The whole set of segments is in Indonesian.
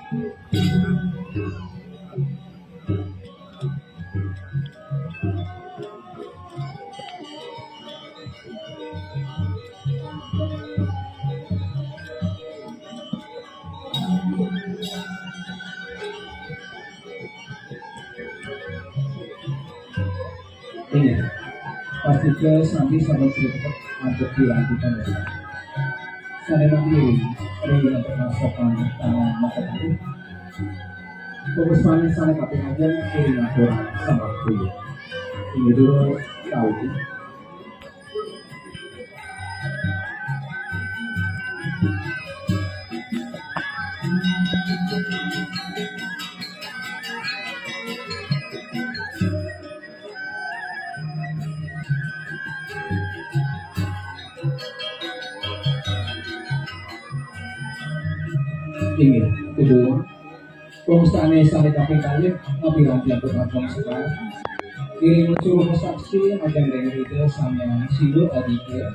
Ini pasti ke sambil sama cerita untuk dilanjutkan ya. Saya mandiri dengan termasukkan tangan mata itu. Pengusaha sana kaping aja kiri laporan sama kuliah. Ini dulu tahu. Ini kedua pengusaha sana kaping aja tapi nanti aku akan sekarang. Kirim suruh saksi akan dengan itu sama sido adiknya.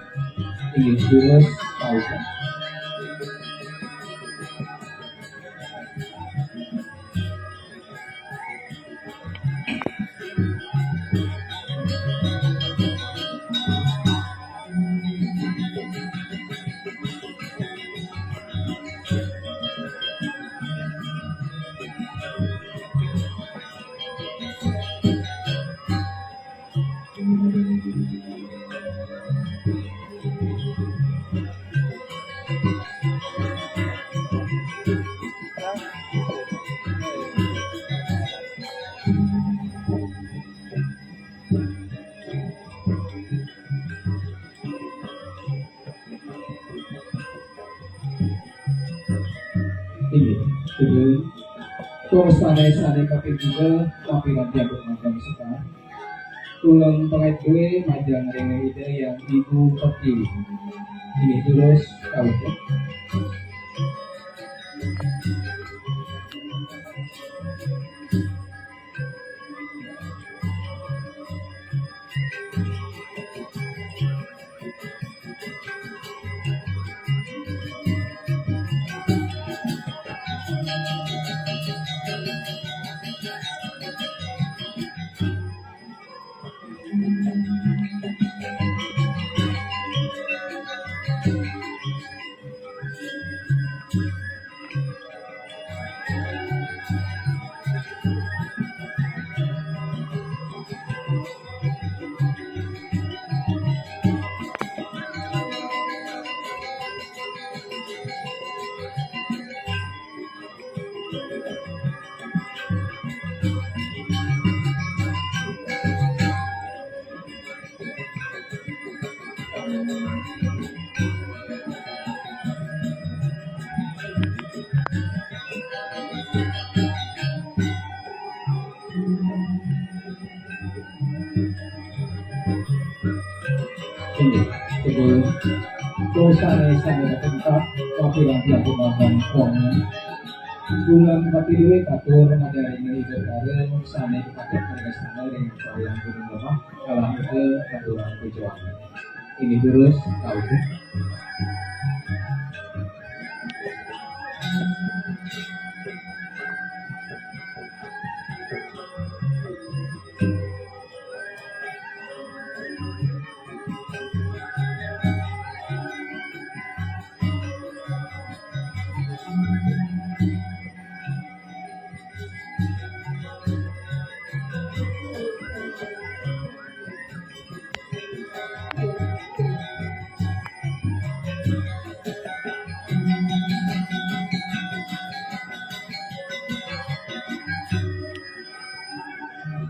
Ini dulu tahu kan. Ini jadi pengusaha sana kaping juga tapi nanti aku akan sekarang. Tulang pengait gue majang dengan ide yang ibu peti. Ini terus tahu ya. Ini jadi pengusaha sana tempat tapi nanti aku akan uangnya. Bulan tapi duit atur ada ini itu bareng sana dipakai pada sana yang yang turun bawah kalau itu adalah tujuan. Ini terus tahu tuh.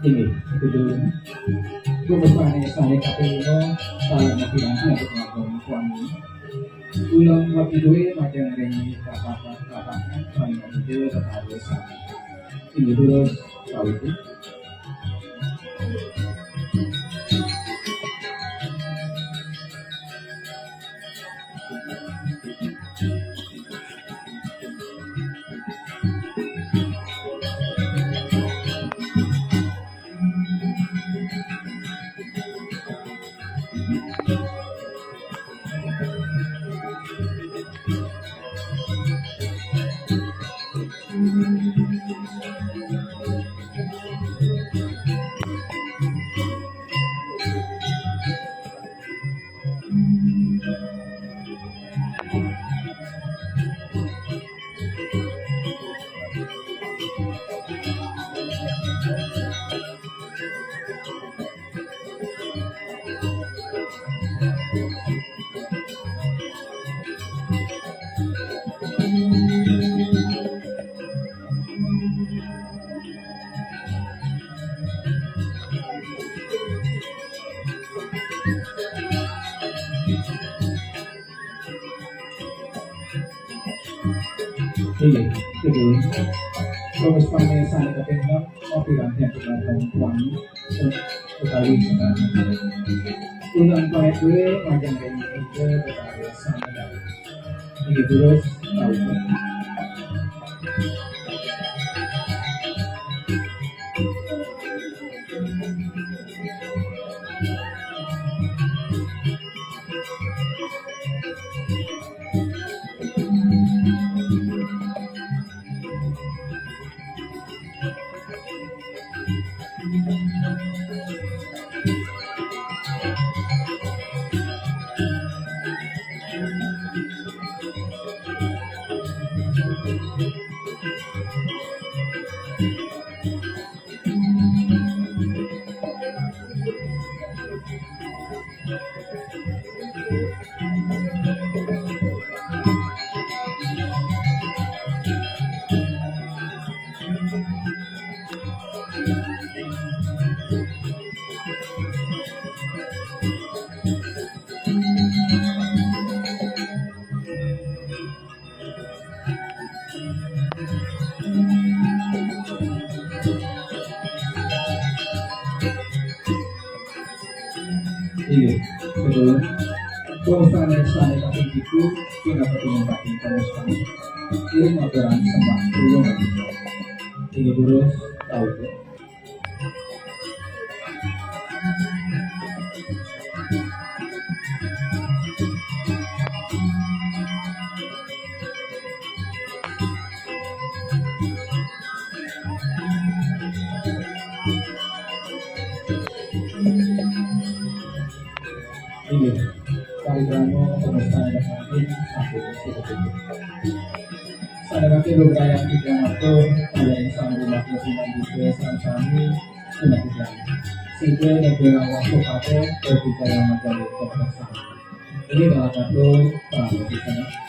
Ini kedua pengusaha sana kaping kalau nanti nanti aku akan uangnya. Ulang waktu duit macam ini kakak paling itu harus sama. Ini terus tahu itu. Iya, itu terus pemeriksaan kepengen kopi rantian dengan wangi utawi sekarang ulang pakai gue majang kayak gitu berada sama dari ini terus tahu iya betul terus pemeriksaan kepengen itu kita ketemu lagi terus ini laporan sama dulu ini terus tahu ya. Iya, kaligramo pemeriksaan kepengen sampai situ. Saya nanti beberapa yang tidak ngatur ada yang sama di waktu sinan juga sami sudah tidak. Sehingga negara waktu atau ketika yang ada di kota ini adalah satu perang di sana.